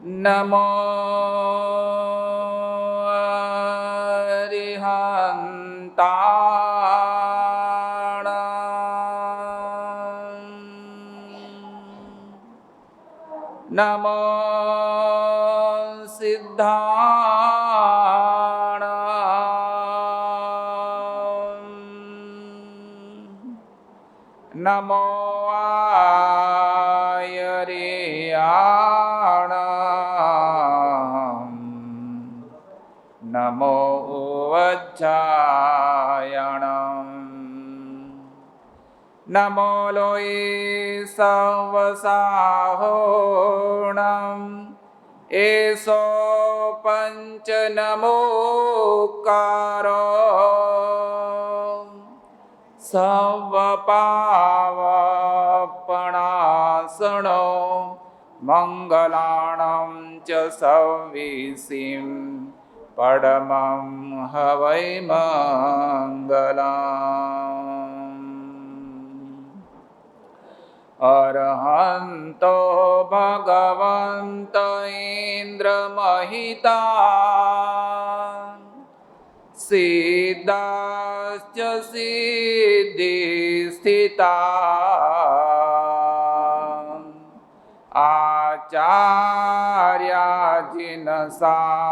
नमो अरिहन्ताणाम् नमो सिद्धाणाम् नमो आयर्याणाम् नमो वज्जायणाम् नमो लोये सवसाहोणम् एषो पञ्च नमोकारो सर्वपावपणासनो मङ्गलाणं च सव्वीसिं परमं हवै मङ्गलम् अरहन्तो भगवन्त इन्द्रमहिता सिद्धाश्च सिद्धिस्थिता आचार्याजिन शासनोन्नतिकरा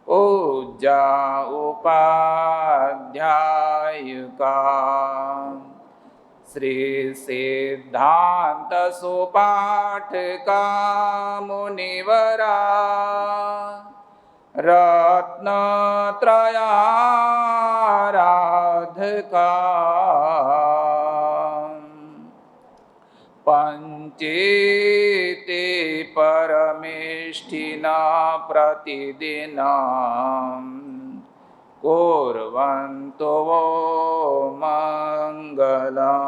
ऊर्जा उपाध्यायुका श्री सिद्धांत सुपाठका मुनिवरा रत्नत्रयाराधका पंचेते परमेष्ठिना प्रतिदिनं कुर्वन्तो वो मङ्गलम्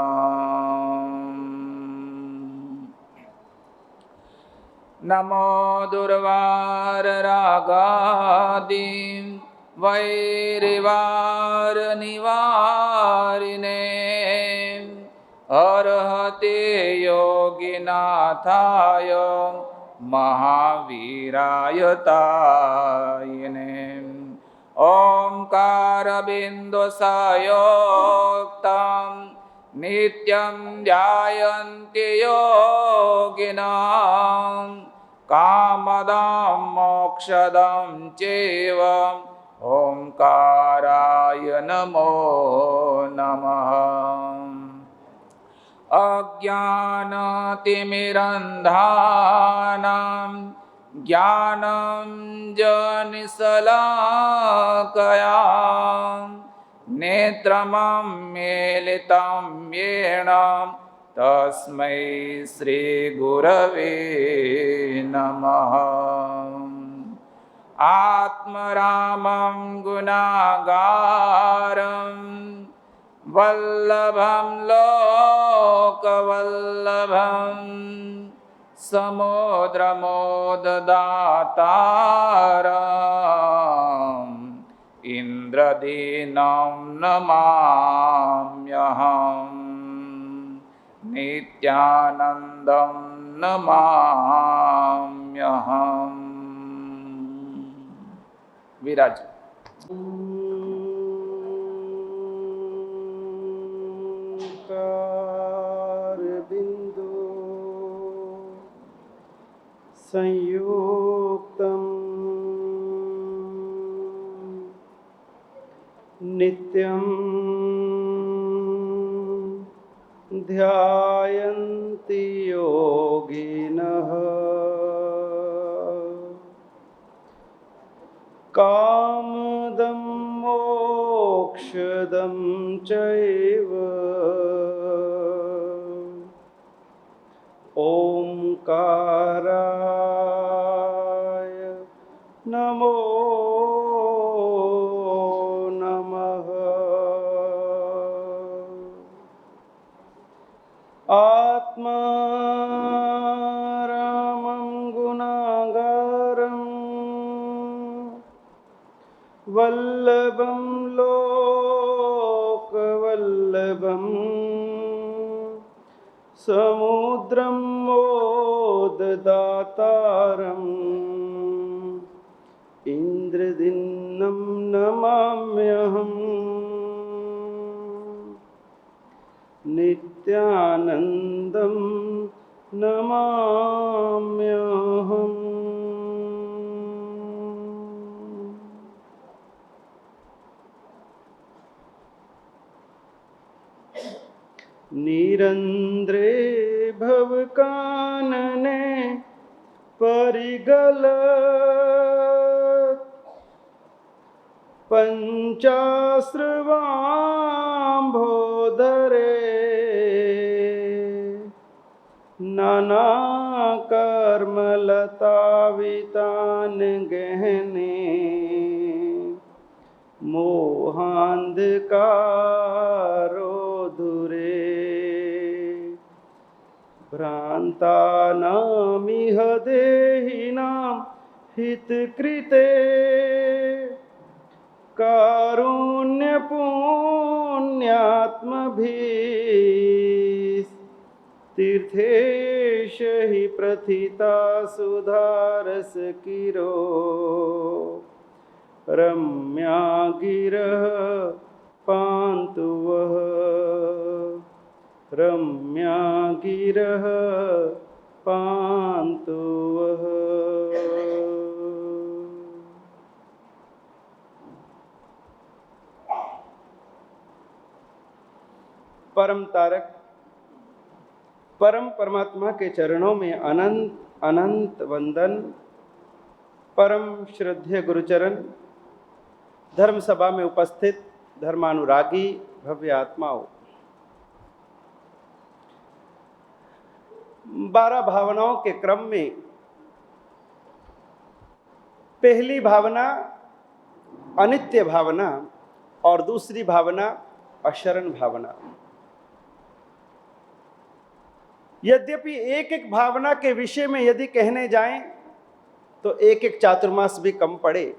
नमो दुर्वाररागादिं वैरिवारनिवारिणे अर्हते योगिनाथाय महावीराय तायिने ओंकारबिन्दुसंयुक्तं नित्यं ध्यायन्ति योगिनः कामदं मोक्षदं चैव ओंकाराय नमो नमः अज्ञानतिमिरन्धानां ज्ञानं जनिशलाकया नेत्रमं मेलितं येन तस्मै श्रीगुरवे नमः आत्मरामं गुणागारं वल्लभं लोकवल्लभं समुद्रमोददातारम् इन्द्रदीनं नमाम्यहम् नित्यानन्दं नमाम्यहम् विराज बिंदु संयुक्तं नित्यं ध्यायन्ति योगिनः कामदं मोक्षदं चैव ओंकाराय नमो नमः आत्मारामं गुणागारं वल्लभं लोकवल्लभं समुद्रं मोददातारम् इन्द्रदिन्नं नमाम्यहम् नित्यानन्दं नमाम्यहम्। निरंद्रे भवकानने परिगलत् पंचाश्रवाम्भोदरे नानाकर्मलतावितान् गहने मोहान्धकारोधुरे भ्रान्तानामिह देहिनां हितकृते कारुण्यपुण्यात्मभिः तीर्थेश हि प्रथिता सुधारसकिरो रम्या गिरः पान्तु वः रम्या गिरः पान्तु वः। परम तारक परम परमात्मा के चरणों में अनंत अनंत वंदन। परम श्रद्धेय गुरुचरण, धर्म सभा में उपस्थित धर्मानुरागी भव्य आत्माओं, 12 भावनाओं के क्रम में पहली भावना अनित्य भावना और दूसरी भावना अशरण भावना। यद्यपि एक एक भावना के विषय में यदि कहने जाएं तो एक एक चातुर्मास भी कम पड़े,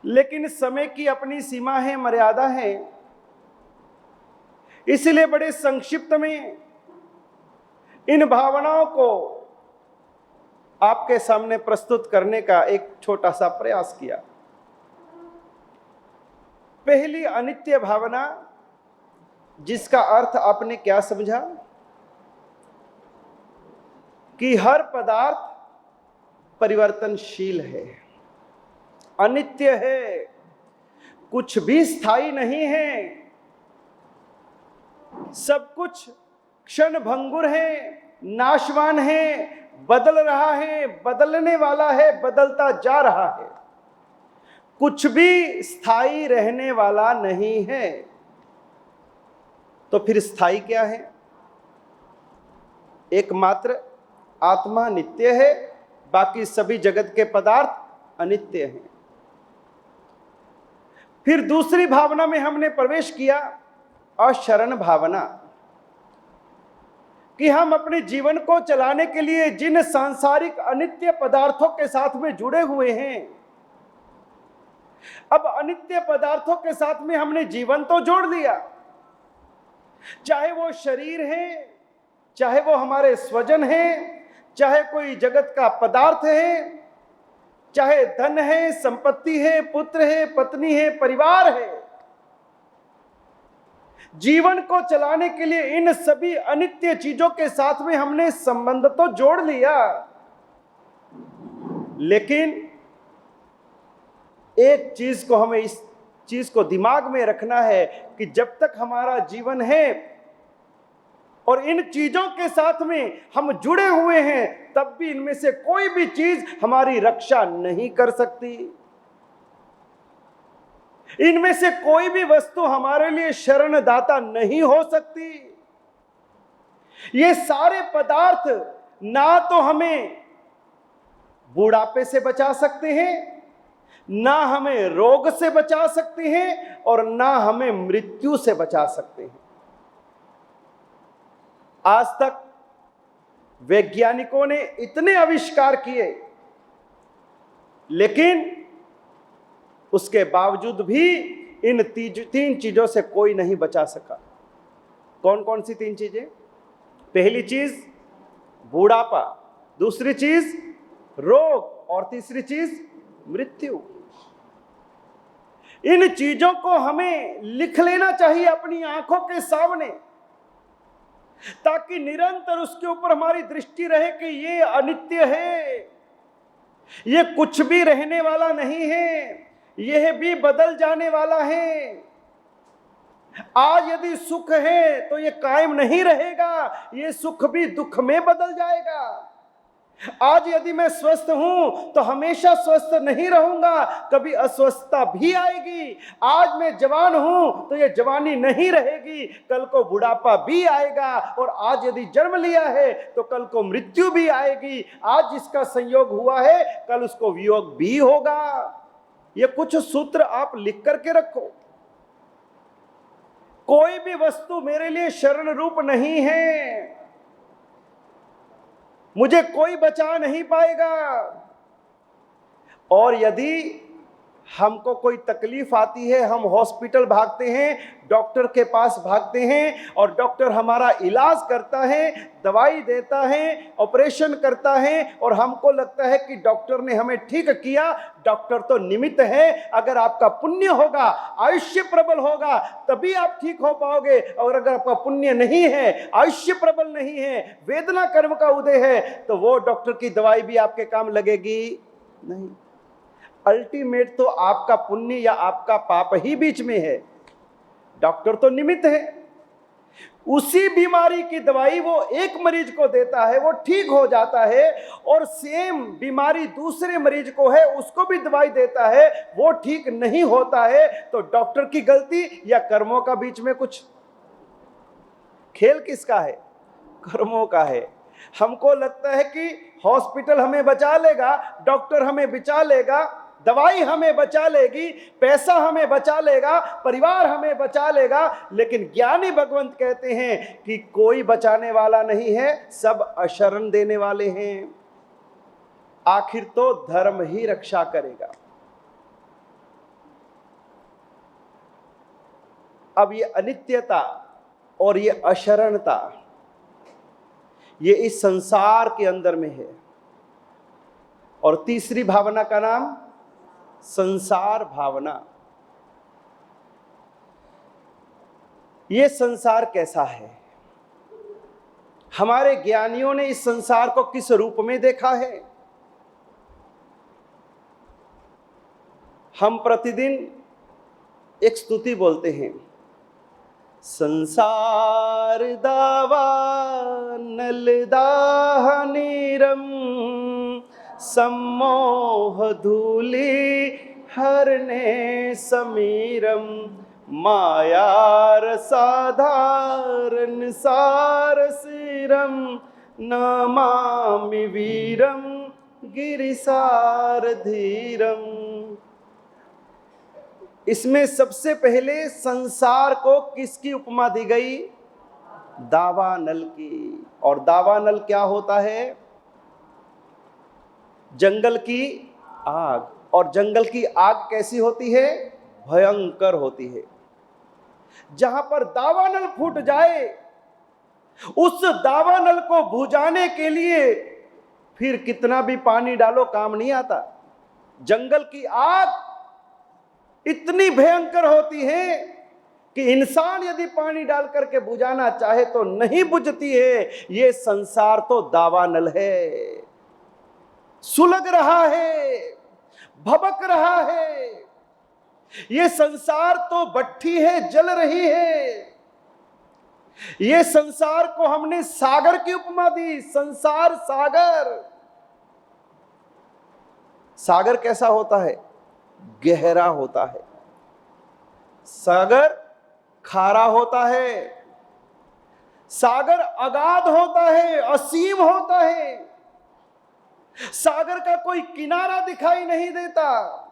लेकिन समय की अपनी सीमा है, मर्यादा है, इसलिए बड़े संक्षिप्त में इन भावनाओं को आपके सामने प्रस्तुत करने का एक छोटा सा प्रयास किया। पहली अनित्य भावना, जिसका अर्थ आपने क्या समझा कि हर पदार्थ परिवर्तनशील है, अनित्य है, कुछ भी स्थायी नहीं है, सब कुछ क्षणभंगुर है, नाशवान है, बदल रहा है, बदलने वाला है, बदलता जा रहा है, कुछ भी स्थायी रहने वाला नहीं है। तो फिर स्थायी क्या है? एकमात्र आत्मा नित्य है, बाकी सभी जगत के पदार्थ अनित्य हैं। फिर दूसरी भावना में हमने प्रवेश किया, अशरण भावना, कि हम अपने जीवन को चलाने के लिए जिन सांसारिक अनित्य पदार्थों के साथ में जुड़े हुए हैं, अब अनित्य पदार्थों के साथ में हमने जीवन तो जोड़ लिया, चाहे वो शरीर है, चाहे वो हमारे स्वजन है, चाहे कोई जगत का पदार्थ है, चाहे धन है, संपत्ति है, पुत्र है, पत्नी है, परिवार है, जीवन को चलाने के लिए इन सभी अनित्य चीजों के साथ में हमने संबंध तो जोड़ लिया, लेकिन एक चीज को हमें इस चीज को दिमाग में रखना है कि जब तक हमारा जीवन है और इन चीजों के साथ में हम जुड़े हुए हैं, तब भी इनमें से कोई भी चीज हमारी रक्षा नहीं कर सकती, इनमें से कोई भी वस्तु हमारे लिए शरणदाता नहीं हो सकती। ये सारे पदार्थ ना तो हमें बुढ़ापे से बचा सकते हैं, ना हमें रोग से बचा सकते हैं, और ना हमें मृत्यु से बचा सकते हैं। आज तक वैज्ञानिकों ने इतने आविष्कार किए, लेकिन उसके बावजूद भी इन तीन चीजों से कोई नहीं बचा सका। कौन कौन सी 3 चीजें? पहली चीज बुढ़ापा, दूसरी चीज रोग और तीसरी चीज मृत्यु। इन चीजों को हमें लिख लेना चाहिए अपनी आंखों के सामने, ताकि निरंतर उसके ऊपर हमारी दृष्टि रहे कि ये अनित्य है, ये कुछ भी रहने वाला नहीं है, यह भी बदल जाने वाला है। आज यदि सुख है तो ये कायम नहीं रहेगा, ये सुख भी दुख में बदल जाएगा। आज यदि मैं स्वस्थ हूं तो हमेशा स्वस्थ नहीं रहूंगा, कभी अस्वस्थता भी आएगी। आज मैं जवान हूं तो ये जवानी नहीं रहेगी, कल को बुढ़ापा भी आएगा। और आज यदि जन्म लिया है तो कल को मृत्यु भी आएगी। आज जिसका संयोग हुआ है कल उसको वियोग भी होगा। ये कुछ सूत्र आप लिख करके रखो। कोई भी वस्तु मेरे लिए शरण रूप नहीं है, मुझे कोई बचा नहीं पाएगा। और यदि हमको कोई तकलीफ आती है, हम हॉस्पिटल भागते हैं, डॉक्टर के पास भागते हैं, और डॉक्टर हमारा इलाज करता है, दवाई देता है, ऑपरेशन करता है, और हमको लगता है कि डॉक्टर ने हमें ठीक किया। डॉक्टर तो निमित्त है। अगर आपका पुण्य होगा, आयुष्य प्रबल होगा, तभी आप ठीक हो पाओगे। और अगर आपका पुण्य नहीं है, आयुष्य प्रबल नहीं है, वेदना कर्म का उदय है, तो वो डॉक्टर की दवाई भी आपके काम लगेगी नहीं। अल्टीमेट तो आपका पुण्य या आपका पाप ही बीच में है, डॉक्टर तो निमित्त है। उसी बीमारी की दवाई वो एक मरीज को देता है, वो ठीक हो जाता है, और सेम बीमारी दूसरे मरीज को है, उसको भी दवाई देता है, वो ठीक नहीं होता है। तो डॉक्टर की गलती या कर्मों का बीच में कुछ खेल किसका है? कर्मों का है। हमको लगता है कि हॉस्पिटल हमें बचा लेगा, डॉक्टर हमें बचा लेगा, दवाई हमें बचा लेगी, पैसा हमें बचा लेगा, परिवार हमें बचा लेगा। लेकिन ज्ञानी भगवंत कहते हैं कि कोई बचाने वाला नहीं है, सब अशरण देने वाले हैं। आखिर तो धर्म ही रक्षा करेगा। अब ये अनित्यता और ये अशरणता, ये इस संसार के अंदर में है। और तीसरी भावना का नाम संसार भावना। ये संसार कैसा है? हमारे ज्ञानियों ने इस संसार को किस रूप में देखा है? हम प्रतिदिन एक स्तुति बोलते हैं, संसार दावा नल दाह नीरम, सम्मोह धूलि हरने समीरम, मायार साधारण सारसीरम, नमामि वीरम गिरिसार धीरम। इसमें सबसे पहले संसार को किसकी उपमा दी गई? दावानल की। और दावानल क्या होता है? जंगल की आग। और जंगल की आग कैसी होती है? भयंकर होती है। जहां पर दावानल फूट जाए, उस दावानल को बुझाने के लिए फिर कितना भी पानी डालो काम नहीं आता। जंगल की आग इतनी भयंकर होती है कि इंसान यदि पानी डाल करके बुझाना चाहे तो नहीं बुझती है। ये संसार तो दावानल है, सुलग रहा है, भबक रहा है। ये संसार तो भट्ठी है, जल रही है। ये संसार को हमने सागर की उपमा दी। संसार सागर। सागर कैसा होता है? गहरा होता है। सागर खारा होता है। सागर अगाध होता है, असीम होता है। सागर का कोई किनारा दिखाई नहीं देता।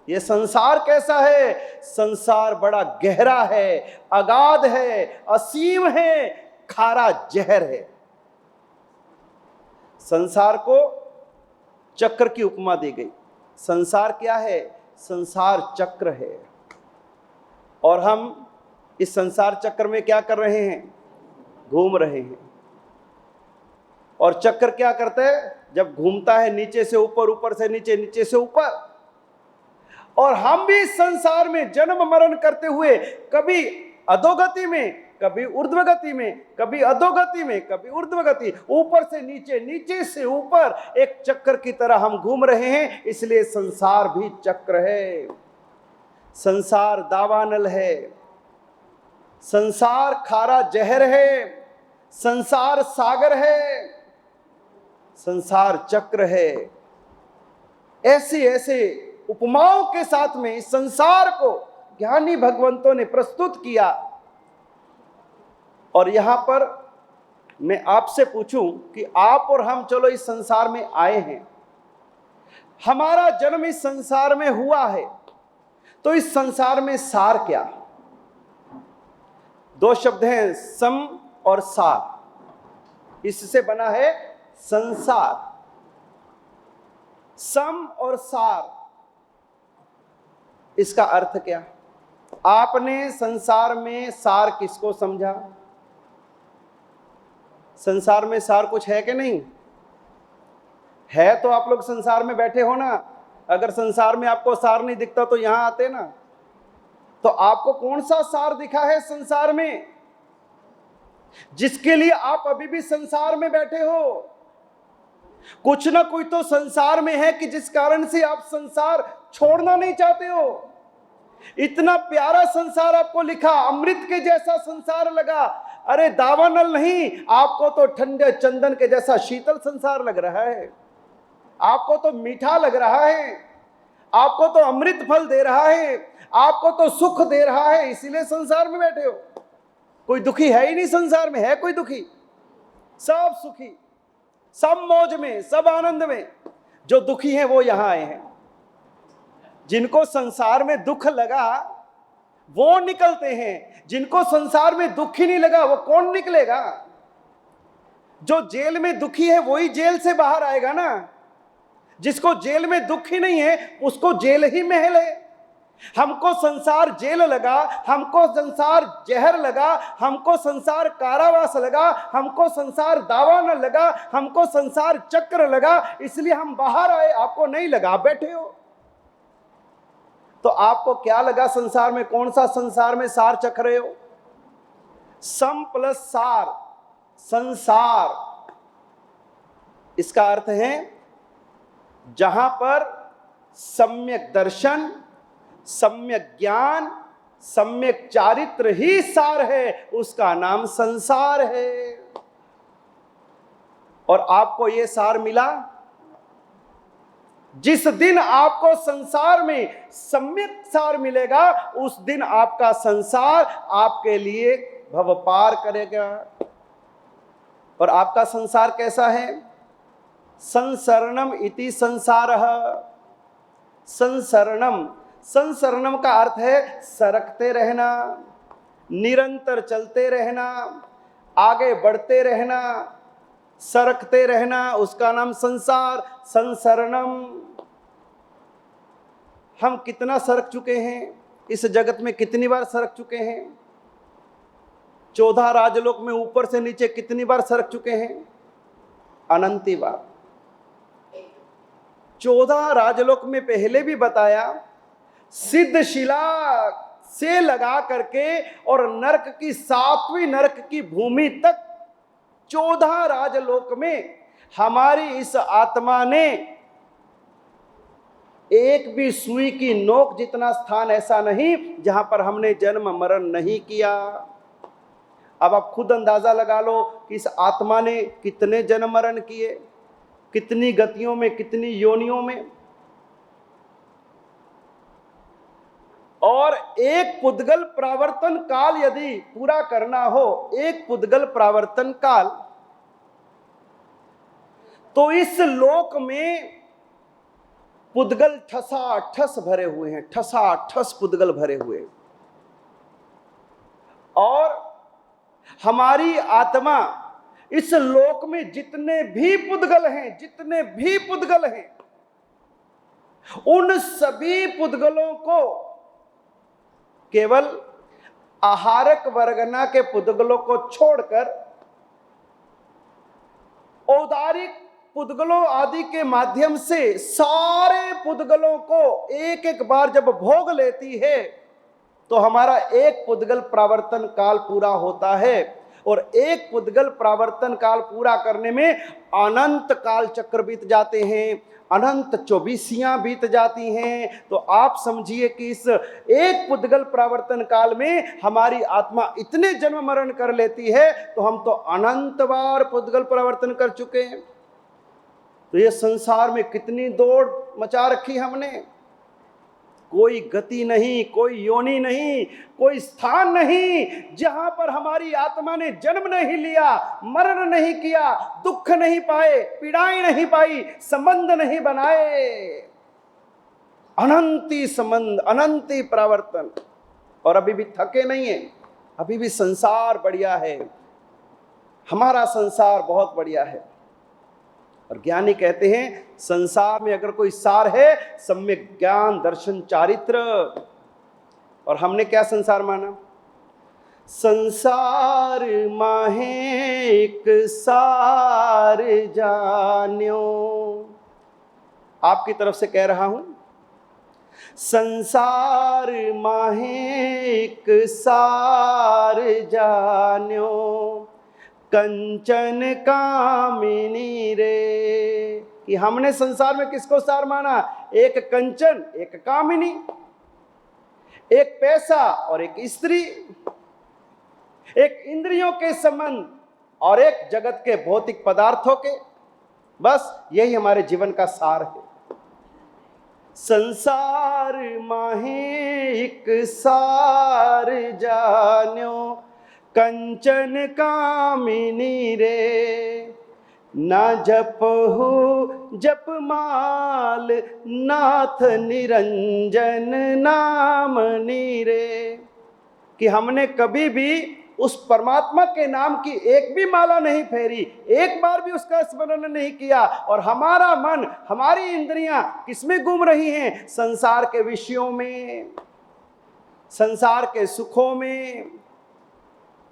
ये संसार कैसा है? संसार बड़ा गहरा है, अगाध है, असीम है, खारा जहर है। संसार को चक्र की उपमा दी गई। संसार क्या है? संसार चक्र है। और हम इस संसार चक्र में क्या कर रहे हैं? घूम रहे हैं। और चक्र क्या करता है? जब घूमता है नीचे से ऊपर, ऊपर से नीचे, नीचे से ऊपर। और हम भी इस संसार में जन्म मरण करते हुए कभी अधोगति में, कभी ऊर्ध्वगति में, कभी अधोगति में, कभी ऊर्ध्वगति, ऊपर से नीचे, नीचे से ऊपर, एक चक्र की तरह हम घूम रहे हैं। इसलिए संसार भी चक्र है, संसार दावानल है, संसार खारा जहर है, संसार सागर है, संसार चक्र है। ऐसे ऐसे उपमाओं के साथ में इस संसार को ज्ञानी भगवंतों ने प्रस्तुत किया। और यहां पर मैं आपसे पूछूं कि आप और हम चलो इस संसार में आए हैं, हमारा जन्म इस संसार में हुआ है, तो इस संसार में सार क्या? दो शब्द हैं, सम और सार। इससे बना है संसार। सम और सार, इसका अर्थ क्या? आपने संसार में सार किसको समझा? संसार में सार कुछ है कि नहीं है? तो आप लोग संसार में बैठे हो ना। अगर संसार में आपको सार नहीं दिखता तो यहां आते ना। तो आपको कौन सा सार दिखा है संसार में, जिसके लिए आप अभी भी संसार में बैठे हो? कुछ ना कोई तो संसार में है कि जिस कारण से आप संसार छोड़ना नहीं चाहते हो। इतना प्यारा संसार आपको लिखा, अमृत के जैसा संसार लगा। अरे दावानल नहीं, आपको तो ठंडे चंदन के जैसा शीतल संसार लग रहा है, आपको तो मीठा लग रहा है, आपको तो अमृत फल दे रहा है, आपको तो सुख दे रहा है। इसीलिए संसार में बैठे हो। कोई दुखी है ही नहीं संसार में। है कोई दुखी? सब सुखी, सब मौज में, सब आनंद में। जो दुखी हैं वो यहां आए हैं। जिनको संसार में दुख लगा वो निकलते हैं, जिनको संसार में दुख ही नहीं लगा वो कौन निकलेगा? जो जेल में दुखी है वही जेल से बाहर आएगा ना। जिसको जेल में दुख ही नहीं है उसको जेल ही महल है। हमको संसार जेल लगा, हमको संसार जहर लगा, हमको संसार कारावास लगा, हमको संसार दावानल लगा, हमको संसार चक्र लगा, इसलिए हम बाहर आए। आपको नहीं लगा, आप बैठे हो। तो आपको क्या लगा संसार में? कौन सा संसार में सार चख रहे हो? सम प्लस सार, संसार। इसका अर्थ है जहां पर सम्यक दर्शन, सम्यक ज्ञान, सम्यक चारित्र ही सार है, उसका नाम संसार है। और आपको यह सार मिला जिस दिन आपको संसार में सम्यक सार मिलेगा, उस दिन आपका संसार आपके लिए भव पार करेगा। और आपका संसार कैसा है? संसरणम इति संसारः। संसरणम, संसरणम का अर्थ है सरकते रहना, निरंतर चलते रहना, आगे बढ़ते रहना, सरकते रहना, उसका नाम संसार, संसरणम। हम कितना सरक चुके हैं इस जगत में? कितनी बार सरक चुके हैं? 14 राजलोक में ऊपर से नीचे कितनी बार सरक चुके हैं? अनंती बार। 14 राजलोक में पहले भी बताया, सिद्ध शिला से लगा करके और नरक की 7वीं नरक की भूमि तक 14 राजलोक में हमारी इस आत्मा ने एक भी सुई की नोक जितना स्थान ऐसा नहीं जहां पर हमने जन्म मरण नहीं किया। अब आप खुद अंदाजा लगा लो कि इस आत्मा ने कितने जन्म मरण किए, कितनी गतियों में, कितनी योनियों में। और एक पुद्गल प्रावर्तन काल यदि पूरा करना हो, एक पुद्गल प्रावर्तन काल, तो इस लोक में पुद्गल ठसा ठस भरे हुए हैं, ठसा ठस पुद्गल भरे हुए। और हमारी आत्मा इस लोक में जितने भी पुद्गल हैं, जितने भी पुद्गल हैं, उन सभी पुद्गलों को केवल आहारक वर्गना के पुद्गलों को छोड़कर औदारिक पुद्गलों आदि के माध्यम से सारे पुद्गलों को एक एक बार जब भोग लेती है तो हमारा एक पुद्गल प्रावर्तन काल पूरा होता है। और एक पुद्गल प्रावर्तन काल पूरा करने में अनंत काल चक्र बीत जाते हैं, अनंत 24 बीत जाती हैं। तो आप समझिए कि इस एक पुद्गल प्रावर्तन काल में हमारी आत्मा इतने जन्म मरण कर लेती है तो हम तो अनंत बार पुद्गल प्रावर्तन कर चुके हैं। तो ये संसार में कितनी दौड़ मचा रखी हमने, कोई गति नहीं, कोई योनि नहीं, कोई स्थान नहीं जहां पर हमारी आत्मा ने जन्म नहीं लिया, मरण नहीं किया, दुख नहीं पाए, पीड़ाएं नहीं पाई, संबंध नहीं बनाए। अनंती संबंध, अनंती प्रावर्तन, और अभी भी थके नहीं है, अभी भी संसार बढ़िया है, हमारा संसार बहुत बढ़िया है। और ज्ञानी कहते हैं संसार में अगर कोई सार है, सम्यक ज्ञान दर्शन चारित्र। और हमने क्या संसार माना? संसार माहे एक सार जान्यो। आपकी तरफ से कह रहा हूं, संसार माहे एक सार जान्यो, कंचन कामिनी रे। कि हमने संसार में किसको सार माना? एक कंचन, एक कामिनी, एक पैसा और एक स्त्री, एक इंद्रियों के संबंध और एक जगत के भौतिक पदार्थों के। बस यही हमारे जीवन का सार है। संसार माहे एक सार जान्यो, कंचन कामिनी रे। ना जपहु जप माल, नाथ निरंजन नाम नीरे। कि हमने कभी भी उस परमात्मा के नाम की एक भी माला नहीं फेरी, एक बार भी उसका स्मरण नहीं किया, और हमारा मन, हमारी इंद्रियां किसमें घूम रही हैं? संसार के विषयों में, संसार के सुखों में,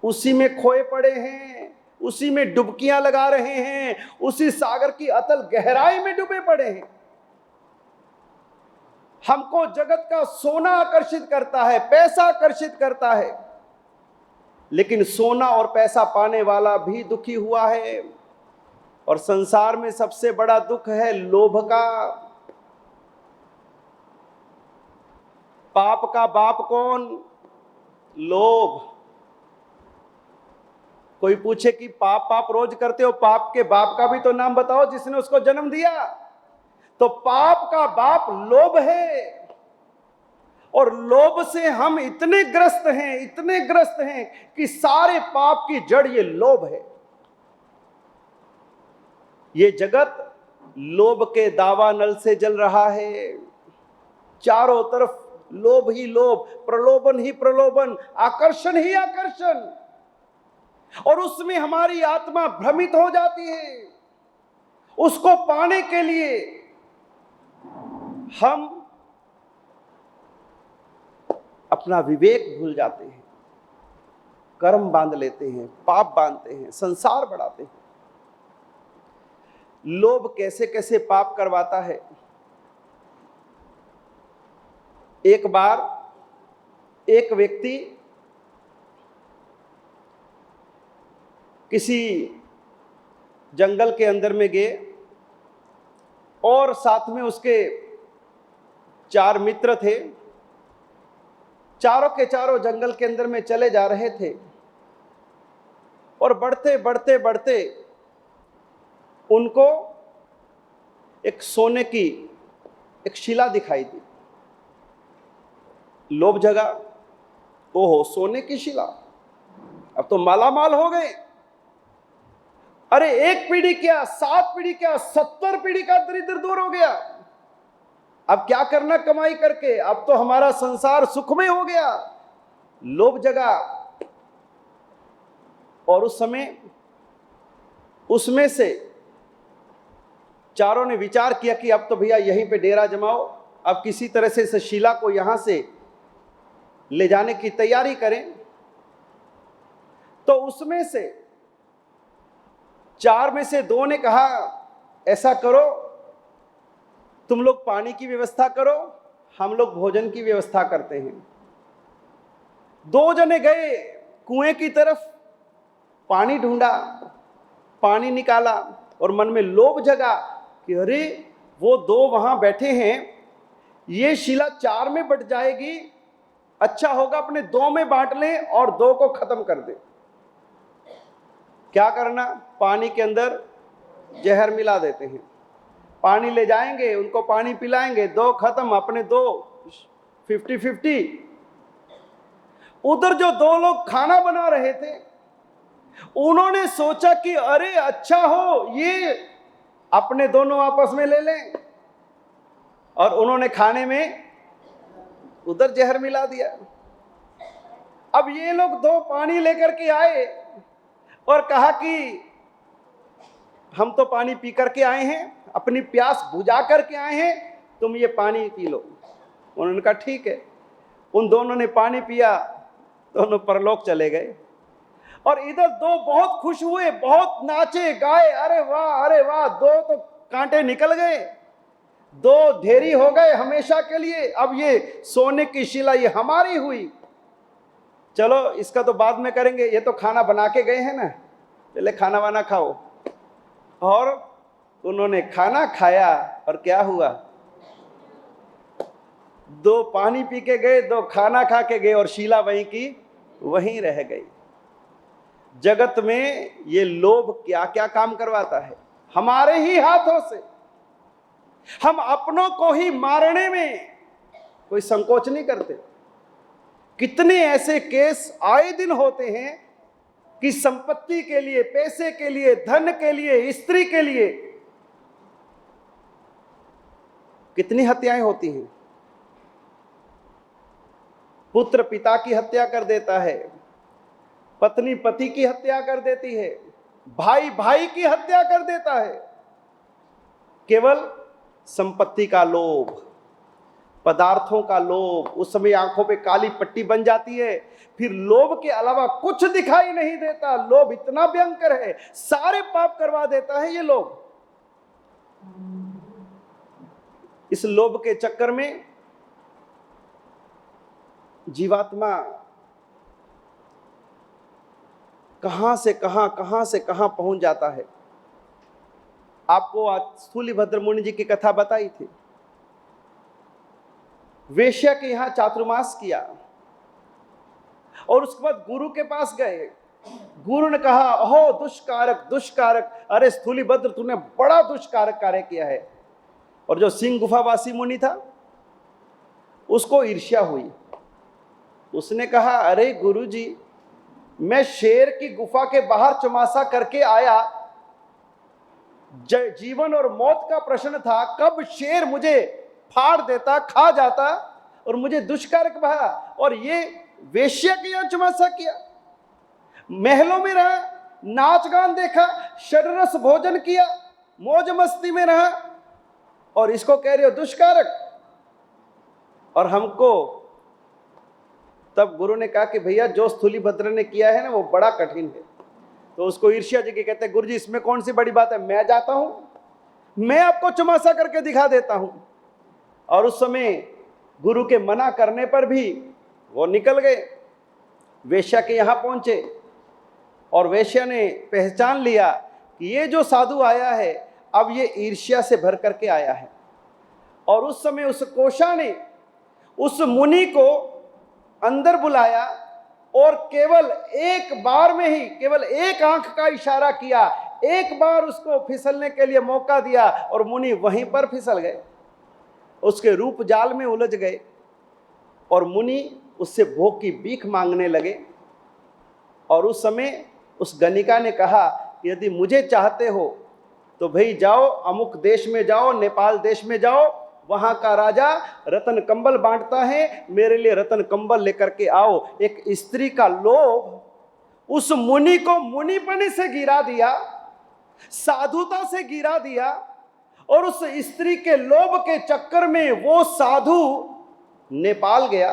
उसी में खोए पड़े हैं, उसी में डुबकियां लगा रहे हैं, उसी सागर की अतल गहराई में डूबे पड़े हैं। हमको जगत का सोना आकर्षित करता है, पैसा आकर्षित करता है, लेकिन सोना और पैसा पाने वाला भी दुखी हुआ है। और संसार में सबसे बड़ा दुख है लोभ का। पाप का बाप कौन? लोभ। कोई पूछे कि पाप रोज करते हो, पाप के बाप का भी तो नाम बताओ जिसने उसको जन्म दिया। तो पाप का बाप लोभ है, और लोभ से हम इतने ग्रस्त हैं, इतने ग्रस्त हैं कि सारे पाप की जड़ ये लोभ है। ये जगत लोभ के दावानल से जल रहा है, चारों तरफ लोभ ही लोभ, प्रलोभन ही प्रलोभन, आकर्षण ही आकर्षण। और उसमें हमारी आत्मा भ्रमित हो जाती है। उसको पाने के लिए हम अपना विवेक भूल जाते हैं, कर्म बांध लेते हैं, पाप बांधते हैं, संसार बढ़ाते हैं। लोभ कैसे कैसे पाप करवाता है। एक बार एक व्यक्ति किसी जंगल के अंदर में गए, और साथ में उसके 4 मित्र थे। चारों के चारों जंगल के अंदर में चले जा रहे थे, और बढ़ते बढ़ते बढ़ते उनको एक सोने की एक शिला दिखाई दी। लोभ जगा, ओहो सोने की शिला, अब तो मालामाल हो गए। अरे 1 पीढ़ी क्या, 7 पीढ़ी क्या, 70 पीढ़ी का दरिद्र दूर हो गया। अब क्या करना कमाई करके, अब तो हमारा संसार सुखमय हो गया। लोभ जगा, और उस समय उसमें से चारों ने विचार किया कि अब तो भैया यहीं पे डेरा जमाओ, अब किसी तरह से इस शिला को यहां से ले जाने की तैयारी करें। तो उसमें से 4 में से 2 ने कहा ऐसा करो, तुम लोग पानी की व्यवस्था करो, हम लोग भोजन की व्यवस्था करते हैं। 2 जने गए कुएं की तरफ, पानी ढूंढा, पानी निकाला और मन में लोभ जगा कि अरे वो 2 वहां बैठे हैं, ये शिला 4 में बट जाएगी, अच्छा होगा अपने 2 में बांट लें और 2 को खत्म कर दें। क्या करना, पानी के अंदर जहर मिला देते हैं, पानी ले जाएंगे, उनको पानी पिलाएंगे, 2 खत्म, अपने 2 50-50। उधर जो 2 लोग खाना बना रहे थे उन्होंने सोचा कि अरे अच्छा हो, ये अपने दोनों आपस में ले लें, और उन्होंने खाने में उधर जहर मिला दिया। अब ये लोग 2 पानी लेकर के आए और कहा कि हम तो पानी पी करके आए हैं, अपनी प्यास बुझा करके आए हैं, तुम ये पानी पी लो। उन्होंने कहा ठीक है। उन दोनों ने पानी पिया, दोनों परलोक चले गए। और इधर 2 बहुत खुश हुए, बहुत नाचे गाए, अरे वाह 2 तो कांटे निकल गए, 2 ढेरी हो गए हमेशा के लिए, अब ये सोने की शिला ये हमारी हुई। चलो इसका तो बाद में करेंगे, ये तो खाना बना के गए हैं ना, पहले खाना वाना खाओ। और उन्होंने खाना खाया और क्या हुआ, 2 पानी पी के गए, 2 खाना खा के गए, और शिला वहीं की वहीं रह गई। जगत में ये लोभ क्या क्या काम करवाता है, हमारे ही हाथों से। हम अपनों को ही मारने में कोई संकोच नहीं करते। कितने ऐसे केस आए दिन होते हैं कि संपत्ति के लिए, पैसे के लिए, धन के लिए, स्त्री के लिए कितनी हत्याएं होती हैं। पुत्र पिता की हत्या कर देता है, पत्नी पति की हत्या कर देती है, भाई भाई की हत्या कर देता है, केवल संपत्ति का लोभ, पदार्थों का लोभ। उस समय आंखों पे काली पट्टी बन जाती है, फिर लोभ के अलावा कुछ दिखाई नहीं देता। लोभ इतना भयंकर है, सारे पाप करवा देता है ये लोभ। इस लोभ के चक्कर में जीवात्मा कहां से कहां पहुंच जाता है। आपको आज स्थूलिभद्र मुनि जी की कथा बताई थी। वेश्या के यहां चातुर्मास किया और उसके बाद गुरु के पास गए। गुरु ने कहा, ओहो दुष्कारक दुष्कारक, अरे स्थूलिभद्र तूने बड़ा दुष्कारक कार्य किया है। और जो सिंह गुफावासी मुनि था उसको ईर्ष्या हुई। उसने कहा, अरे गुरुजी, मैं शेर की गुफा के बाहर चमासा करके आया, जीवन और मौत का प्रश्न था, कब शेर मुझे फाड़ देता, खा जाता, और मुझे दुष्कारक कहा, और ये वेश्या के यहां चमासा किया। महलों में रहा, नाच गान देखा, शररस भोजन किया, मौज मस्ती में रहा, और इसको कह रहे हो दुष्कारक। और हमको तब गुरु ने कहा कि भैया जो स्थूलिभद्र ने किया है ना वो बड़ा कठिन है। तो उसको ईर्ष्या जी के कहते हैं, गुरु जी इसमें कौन सी बड़ी बात है, मैं जाता हूं, मैं आपको चमासा करके दिखा देता हूं। और उस समय गुरु के मना करने पर भी वो निकल गए, वेश्या के यहां पहुंचे, और वेश्या ने पहचान लिया कि ये जो साधु आया है अब ये ईर्ष्या से भर करके आया है। और उस समय उस कोशा ने उस मुनि को अंदर बुलाया और केवल एक बार में ही, केवल एक आंख का इशारा किया, एक बार उसको फिसलने के लिए मौका दिया, और मुनि वहीं पर फिसल गए, उसके रूप जाल में उलझ गए। और मुनि उससे भोग की भीख मांगने लगे। और उस समय उस गणिका ने कहा, यदि मुझे चाहते हो तो भाई जाओ, अमुक देश में जाओ, नेपाल देश में जाओ, वहां का राजा रतन कंबल बांटता है, मेरे लिए रतन कंबल लेकर के आओ। एक स्त्री का लोभ उस मुनि को मुनिपने से गिरा दिया, साधुता से गिरा दिया, और उस स्त्री के लोभ के चक्कर में वो साधु नेपाल गया,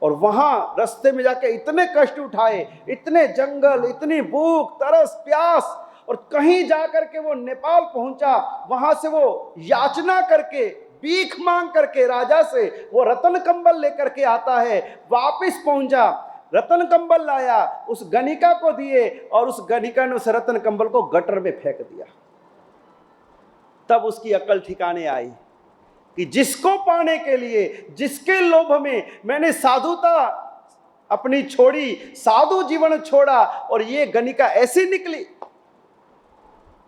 और वहां रास्ते में जाके इतने कष्ट उठाए, इतने जंगल, इतनी भूख, तरस, प्यास, और कहीं जाकर के वो नेपाल पहुंचा। वहां से वो याचना करके, भीख मांग करके राजा से वो रतन कंबल लेकर के आता है। वापिस पहुंचा, रतन कंबल लाया, उस गणिका को दिए, और उस गणिका ने उस रतन कंबल को गटर में फेंक दिया। तब उसकी अकल ठिकाने आई कि जिसको पाने के लिए, जिसके लोभ में मैंने साधुता अपनी छोड़ी, साधु जीवन छोड़ा, और ये गणिका ऐसी निकली।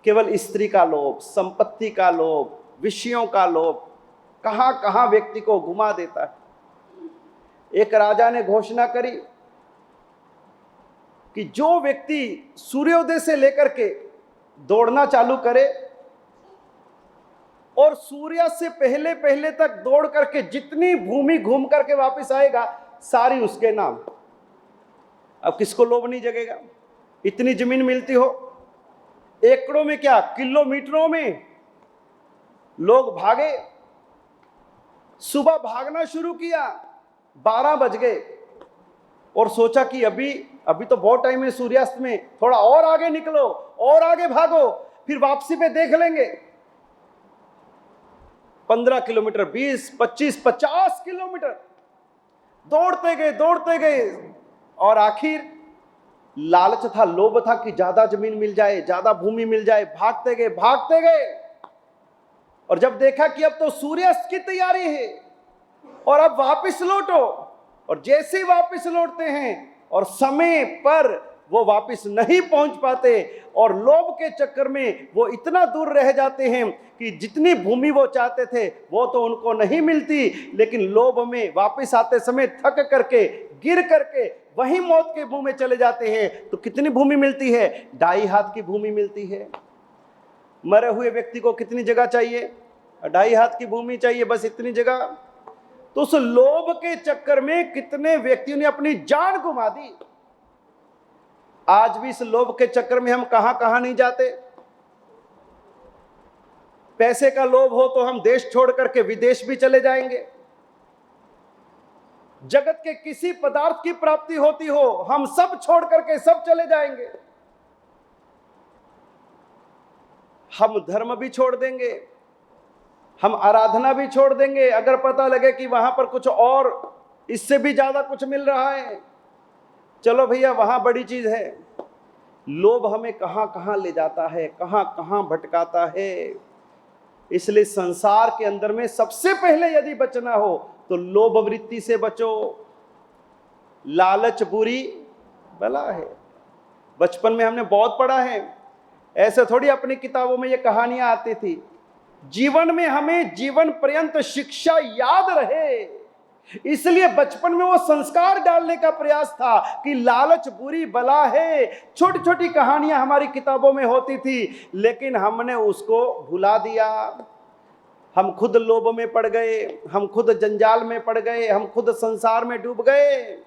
केवल स्त्री का लोभ, संपत्ति का लोभ, विषयों का लोभ कहां कहां व्यक्ति को घुमा देता है। एक राजा ने घोषणा करी कि जो व्यक्ति सूर्योदय से लेकर के दौड़ना चालू करे और सूर्यास्त से पहले पहले तक दौड़ करके जितनी भूमि घूम करके वापस आएगा, सारी उसके नाम। अब किसको लोभ नहीं जगेगा? इतनी जमीन मिलती हो, एकड़ों में क्या, किलोमीटरों में लोग भागे। सुबह भागना शुरू किया, 12 बज गए, और सोचा कि अभी तो बहुत टाइम है सूर्यास्त में, थोड़ा और आगे निकलो, और आगे भागो, फिर वापसी पे देख लेंगे। 15 किलोमीटर, 20, 25, 50 किलोमीटर दौड़ते गए, और आखिर लालच था, लोभ था कि ज्यादा जमीन मिल जाए, ज्यादा भूमि मिल जाए। भागते गए, और जब देखा कि अब तो सूर्यास्त की तैयारी है और अब वापस लौटो, और जैसे ही वापस लौटते हैं और समय पर वो वापस नहीं पहुंच पाते, और लोभ के चक्कर में वो इतना दूर रह जाते हैं कि जितनी भूमि वो चाहते थे वो तो उनको नहीं मिलती, लेकिन लोभ में वापस आते समय थक करके, गिर करके वही मौत के मुंह में चले जाते हैं। तो कितनी भूमि मिलती है? 2.5 हाथ की भूमि मिलती है। मरे हुए व्यक्ति को कितनी जगह चाहिए? 2.5 हाथ की भूमि चाहिए, बस इतनी जगह। तो उस लोभ के चक्कर में कितने व्यक्तियों ने अपनी जान गुमा दी। आज भी इस लोभ के चक्कर में हम कहां कहां नहीं जाते। पैसे का लोभ हो तो हम देश छोड़ करके विदेश भी चले जाएंगे। जगत के किसी पदार्थ की प्राप्ति होती हो, हम सब छोड़ करके सब चले जाएंगे। हम धर्म भी छोड़ देंगे, हम आराधना भी छोड़ देंगे, अगर पता लगे कि वहां पर कुछ और इससे भी ज्यादा कुछ मिल रहा है। चलो भैया, वहां बड़ी चीज है। लोभ हमें कहां कहां ले जाता है, कहां कहां भटकाता है। इसलिए संसार के अंदर में सबसे पहले यदि बचना हो तो लोभ वृत्ति से बचो। लालच बुरी बला है। बचपन में हमने बहुत पढ़ा है, ऐसे थोड़ी अपनी किताबों में ये कहानियां आती थी। जीवन में हमें जीवन पर्यंत शिक्षा याद रहे, इसलिए बचपन में वो संस्कार डालने का प्रयास था कि लालच बुरी बला है। छोटी छोटी कहानियां हमारी किताबों में होती थी, लेकिन हमने उसको भुला दिया। हम खुद लोभ में पड़ गए, हम खुद जंजाल में पड़ गए, हम खुद संसार में डूब गए।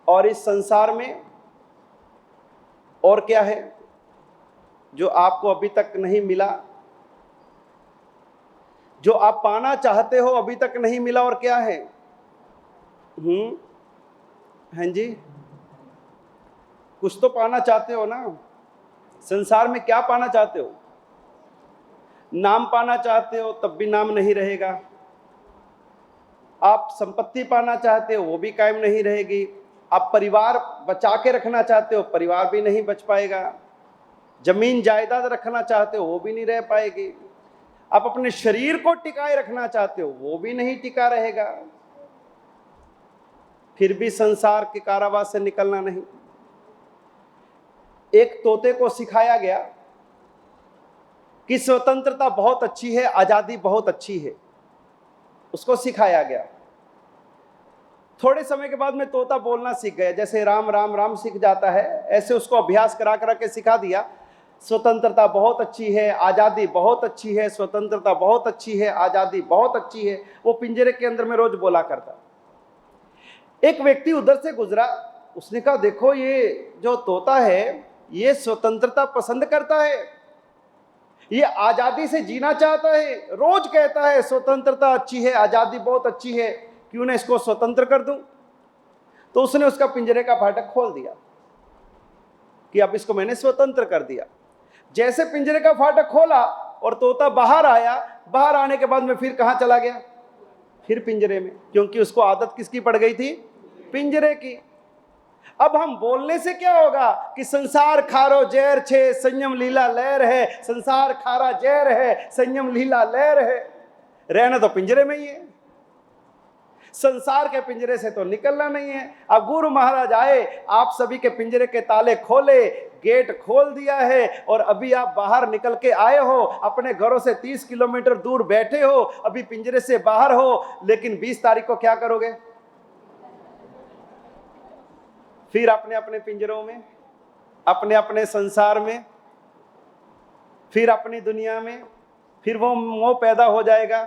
और इस संसार में और क्या है जो आपको अभी तक नहीं मिला, जो आप पाना चाहते हो अभी तक नहीं मिला? और क्या है? हाँ जी, कुछ तो पाना चाहते हो ना। संसार में क्या पाना चाहते हो? नाम पाना चाहते हो, तब भी नाम नहीं रहेगा। आप संपत्ति पाना चाहते हो, वो भी कायम नहीं रहेगी। आप परिवार बचा के रखना चाहते हो, परिवार भी नहीं बच पाएगा। जमीन जायदाद रखना चाहते हो, वो भी नहीं रह पाएगी। आप अपने शरीर को टिकाए रखना चाहते हो, वो भी नहीं टिका रहेगा। फिर भी संसार के कारावास से निकलना नहीं। एक तोते को सिखाया गया कि स्वतंत्रता बहुत अच्छी है, आजादी बहुत अच्छी है। उसको सिखाया गया। थोड़े समय के बाद में तोता बोलना सीख गया। जैसे राम राम राम सीख जाता है, ऐसे उसको अभ्यास करा करा के सिखा दिया। स्वतंत्रता बहुत अच्छी है, आजादी बहुत अच्छी है, स्वतंत्रता बहुत अच्छी है, आजादी बहुत अच्छी है। वो पिंजरे के अंदर में रोज बोला करता। एक व्यक्ति उधर से गुजरा, उसने कहा, देखो ये जो तोता है ये स्वतंत्रता पसंद करता है, ये आजादी से जीना चाहता है, रोज कहता है स्वतंत्रता अच्छी है, आजादी बहुत अच्छी है, क्यों ना इसको स्वतंत्र कर दूं। तो उसने उसका पिंजरे का फाटक खोल दिया कि अब इसको मैंने स्वतंत्र कर दिया। जैसे पिंजरे का फाटक खोला और तोता बाहर आया, बाहर आने के बाद में फिर कहां चला गया? फिर पिंजरे में, क्योंकि उसको आदत किसकी पड़ गई थी? पिंजरे की। अब हम बोलने से क्या होगा कि संसार खारो जहर छे संयम लीला लहर है, संसार खारा जहर है संयम लीला लहर है। रहना तो पिंजरे में ही है, संसार के पिंजरे से तो निकलना नहीं है। अब गुरु महाराज आए, आप सभी के पिंजरे के ताले खोले, गेट खोल दिया है और अभी आप बाहर निकल के आए हो, अपने घरों से 30 किलोमीटर दूर बैठे हो, अभी पिंजरे से बाहर हो, लेकिन 20 तारीख को क्या करोगे? फिर अपने अपने पिंजरों में, अपने अपने संसार में, फिर अपनी दुनिया में, फिर वो मोह पैदा हो जाएगा।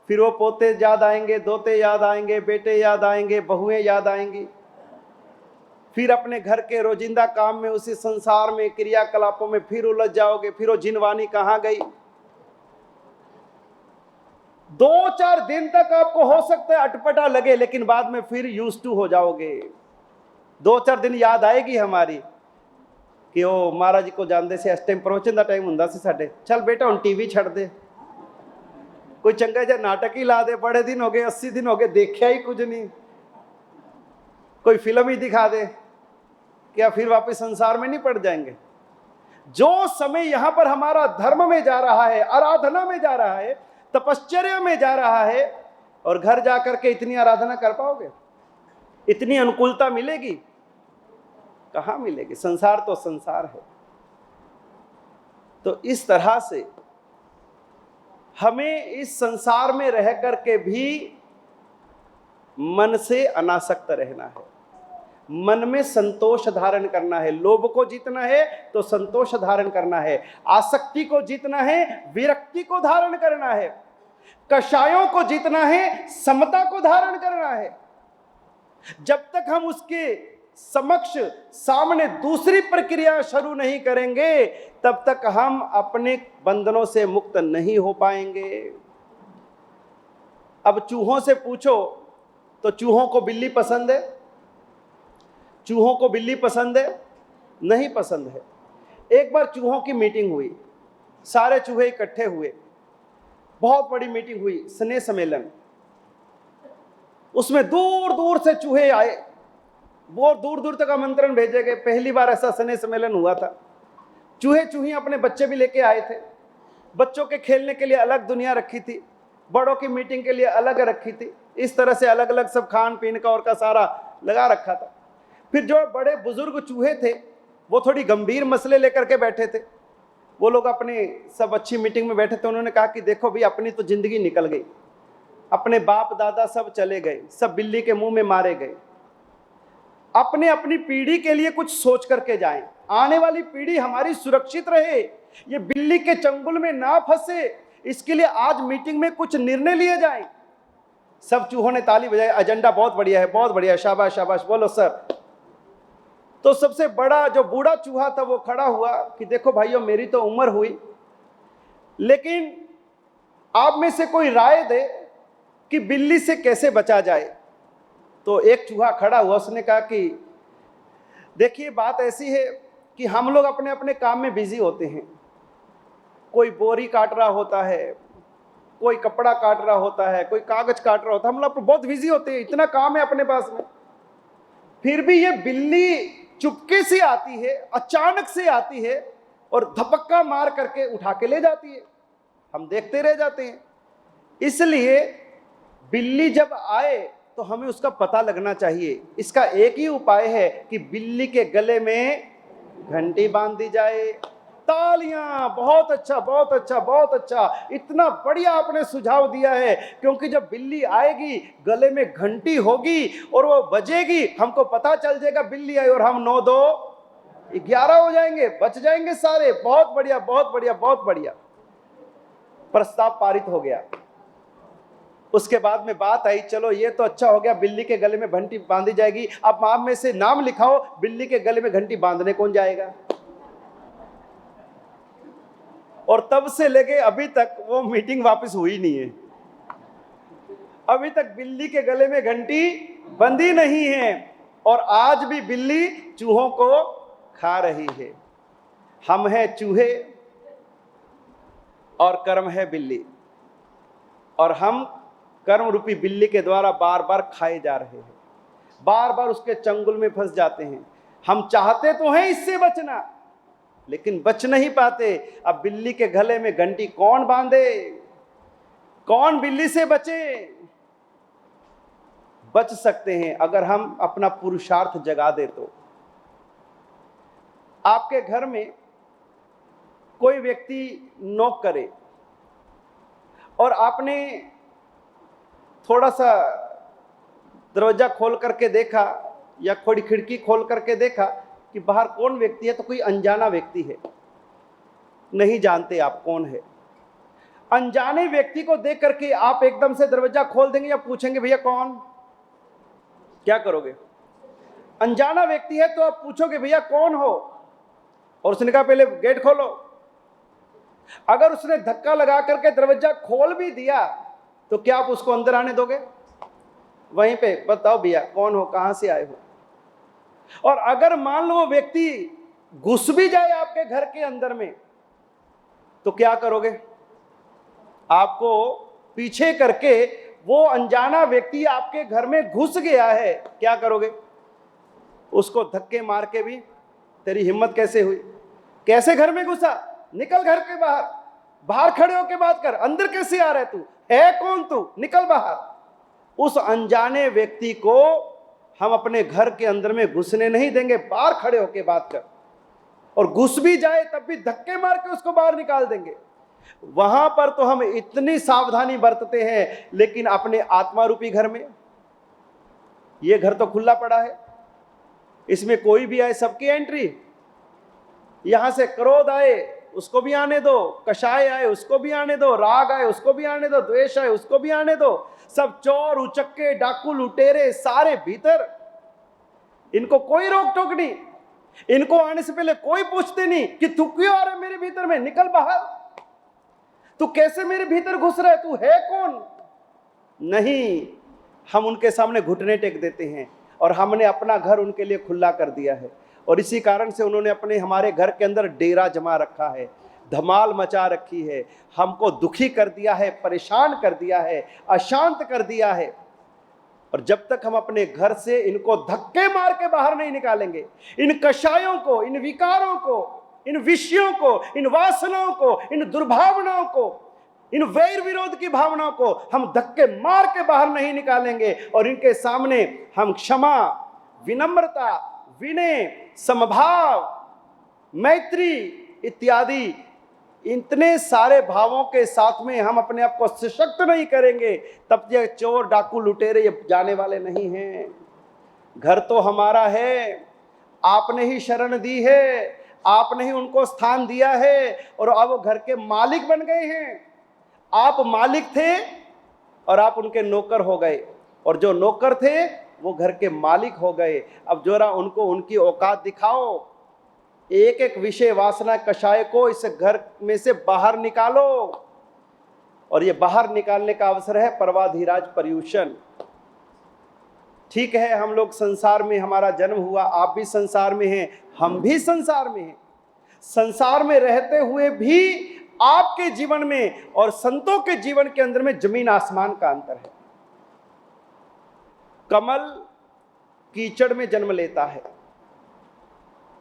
फिर वो पोते याद आएंगे, दोते याद आएंगे, बेटे याद आएंगे, बहुएं याद आएंगी। फिर अपने घर के रोजिंदा काम में, उसी संसार में, क्रियाकलापों में फिर उलझ जाओगे। फिर वो जिनवानी कहां गई? 2-4 दिन तक आपको हो सकता है अटपटा लगे, लेकिन बाद में फिर यूज्ड टू हो जाओगे। 2-4 दिन याद आएगी हमारी कि ओ महाराज जी को जानते से इस टाइम परोचन का टाइम हुंदा सी साडे, चल बेटा हुण टीवी छड़ दे, कोई चंगा जिहा नाटक ही ला दे, बड़े दिन हो गए, 80 दिन हो गए, देखा ही कुछ नहीं, कोई फिल्म ही दिखा दे। क्या फिर वापस संसार में नहीं पड़ जाएंगे? जो समय यहां पर हमारा धर्म में जा रहा है, आराधना में जा रहा है, तपश्चर्या में जा रहा है, और घर जाकर के इतनी आराधना कर पाओगे? इतनी अनुकूलता मिलेगी? कहां मिलेगी? संसार तो संसार है। तो इस तरह से हमें इस संसार में रह करके भी मन से अनासक्त रहना है, मन में संतोष धारण करना है। लोभ को जीतना है तो संतोष धारण करना है, आसक्ति को जीतना है, विरक्ति को धारण करना है, कषायों को जीतना है, समता को धारण करना है। जब तक हम उसके समक्ष सामने दूसरी प्रक्रिया शुरू नहीं करेंगे, तब तक हम अपने बंधनों से मुक्त नहीं हो पाएंगे। अब चूहों से पूछो तो चूहों को बिल्ली पसंद है? चूहों को बिल्ली पसंद है? नहीं पसंद है। एक बार चूहों की मीटिंग हुई, सारे चूहे इकट्ठे हुए, बहुत बड़ी मीटिंग हुई, स्नेह सम्मेलन। उसमें दूर दूर से चूहे आए, बहुत दूर दूर तक आमंत्रण भेजे गए। पहली बार ऐसा स्नेह सम्मेलन हुआ था। चूहे चूही अपने बच्चे भी लेके आए थे। बच्चों के खेलने के लिए अलग दुनिया रखी थी, बड़ों की मीटिंग के लिए अलग रखी थी। इस तरह से अलग अलग सब खान पीन का और का सारा लगा रखा था। फिर जो बड़े बुजुर्ग चूहे थे वो थोड़ी गंभीर मसले लेकर के बैठे थे। वो लोग अपने सब अच्छी मीटिंग में बैठे थे। उन्होंने कहा कि देखो भाई, अपनी तो जिंदगी निकल गई, अपने बाप दादा सब चले गए, सब बिल्ली के मुंह में मारे गए। अपने अपनी पीढ़ी के लिए कुछ सोच करके जाएं, आने वाली पीढ़ी हमारी सुरक्षित रहे, ये बिल्ली के चंगुल में ना फंसे, इसके लिए आज मीटिंग में कुछ निर्णय लिए जाएं। सब चूहों ने ताली बजाई, एजेंडा बहुत बढ़िया है, बहुत बढ़िया, शाबाश शाबाश, बोलो सर। तो सबसे बड़ा जो बूढ़ा चूहा था वो खड़ा हुआ कि देखो भाइयों, मेरी तो उम्र हुई, लेकिन आप में से कोई राय दे कि बिल्ली से कैसे बचा जाए। तो एक चूहा खड़ा हुआ, उसने कहा कि देखिए, बात ऐसी है कि हम लोग अपने अपने काम में बिजी होते हैं। कोई बोरी काट रहा होता है, कोई कपड़ा काट रहा होता है, कोई कागज काट रहा होता है, हम लोग बहुत बिजी होते हैं, इतना काम है अपने पास में। फिर भी ये बिल्ली चुपके से आती है, अचानक से आती है और धपक्का मार करके उठा के ले जाती है। हम देखते रह जाते हैं। इसलिए बिल्ली जब आए तो हमें उसका पता लगना चाहिए। इसका एक ही उपाय है कि बिल्ली के गले में घंटी बांध दी जाए। तालियां, बहुत अच्छा, बहुत अच्छा, बहुत अच्छा, इतना बढ़िया आपने सुझाव दिया है। क्योंकि जब बिल्ली आएगी, गले में घंटी होगी और वो बजेगी, हमको पता चल जाएगा बिल्ली आई, और हम 9 2 11 हो जाएंगे, बच जाएंगे सारे। बहुत बढ़िया, बहुत बढ़िया, बहुत बढ़िया। प्रस्ताव पारित हो गया। उसके बाद में बात आई, चलो ये तो अच्छा हो गया, बिल्ली के गले में घंटी बांधी जाएगी। अब आप में से नाम लिखाओ, बिल्ली के गले में घंटी बांधने कौन जाएगा? और तब से लेके अभी तक वो मीटिंग वापस हुई नहीं है। अभी तक बिल्ली के गले में घंटी बंधी नहीं है और आज भी बिल्ली चूहों को खा रही है। हम हैं चूहे और कर्म है बिल्ली, और हम कर्म रूपी बिल्ली के द्वारा बार बार खाए जा रहे हैं, बार बार उसके चंगुल में फंस जाते हैं। हम चाहते तो हैं इससे बचना, लेकिन बच नहीं पाते। अब बिल्ली के गले में घंटी कौन बांधे, कौन बिल्ली से बचे? बच सकते हैं अगर हम अपना पुरुषार्थ जगा दे तो। आपके घर में कोई व्यक्ति नॉक करे और आपने थोड़ा सा दरवाजा खोल करके देखा या थोड़ी खिड़की खोल करके देखा कि बाहर कौन व्यक्ति है, तो कोई अनजाना व्यक्ति है, नहीं जानते आप कौन है। अनजाने व्यक्ति को देख करके आप एकदम से दरवाजा खोल देंगे या पूछेंगे भैया कौन? क्या करोगे? अनजाना व्यक्ति है तो आप पूछोगे भैया कौन हो, और उसने कहा पहले गेट खोलो। अगर उसने धक्का लगा करके दरवाजा खोल भी दिया तो क्या आप उसको अंदर आने दोगे? वहीं पे बताओ भैया कौन हो, कहां से आए हो। और अगर मान लो वो व्यक्ति घुस भी जाए आपके घर के अंदर में तो क्या करोगे? आपको पीछे करके वो अनजाना व्यक्ति आपके घर में घुस गया है, क्या करोगे? उसको धक्के मार के भी तेरी हिम्मत कैसे हुई, कैसे घर में घुसा, निकल घर के बाहर, बाहर खड़े होके बात कर, अंदर कैसे आ रहा है तू, है कौन तू, निकल बाहर। उस अनजाने व्यक्ति को हम अपने घर के अंदर में घुसने नहीं देंगे, बाहर खड़े होके बात कर, और घुस भी जाए तब भी धक्के मार के उसको बाहर निकाल देंगे। वहां पर तो हम इतनी सावधानी बरतते हैं, लेकिन अपने आत्मा रूपी घर में, ये घर तो खुला पड़ा है, इसमें कोई भी आए सबकी एंट्री। यहां से क्रोध आए उसको भी आने दो, कषाय आए उसको भी आने दो, राग आए उसको भी आने दो, द्वेष आए उसको भी आने दो। सब चोर उचक्के डाकू लुटेरे सारे भीतर, इनको कोई रोक टोक नहीं। इनको आने से पहले कोई पूछते नहीं कि तू क्यों आ रहा है मेरे भीतर में, निकल बाहर, तू कैसे मेरे भीतर घुस रहा है, तू है कौन? नहीं, हम उनके सामने घुटने टेक देते हैं और हमने अपना घर उनके लिए खुला कर दिया है। और इसी कारण से उन्होंने अपने हमारे घर के अंदर डेरा जमा रखा है, धमाल मचा रखी है, हमको दुखी कर दिया है, परेशान कर दिया है, अशांत कर दिया है। और जब तक हम अपने घर से इनको धक्के मार के बाहर नहीं निकालेंगे, इन कषायों को, इन विकारों को, इन विषयों को, इन वासनाओं को, इन दुर्भावनाओं को, इन वैर विरोध की भावनाओं को हम धक्के मार के बाहर नहीं निकालेंगे और इनके सामने हम क्षमा, विनम्रता, विनय, समभाव, मैत्री इत्यादि इतने सारे भावों के साथ में हम अपने आप को सशक्त नहीं करेंगे, तब ये चोर डाकू लुटेरे ये जाने वाले नहीं हैं। घर तो हमारा है, आपने ही शरण दी है, आपने ही उनको स्थान दिया है और अब वो घर के मालिक बन गए हैं। आप मालिक थे और आप उनके नौकर हो गए, और जो नौकर थे वो घर के मालिक हो गए। अब जरा उनको उनकी औकात दिखाओ, एक एक विषय वासना कषाय को इस घर में से बाहर निकालो। और ये बाहर निकालने का अवसर है परवाधीराज पर्यूषण। ठीक है, हम लोग संसार में, हमारा जन्म हुआ, आप भी संसार में हैं, हम भी संसार में हैं। संसार में रहते हुए भी आपके जीवन में और संतों के जीवन के अंदर में जमीन आसमान का अंतर है। कमल कीचड़ में जन्म लेता है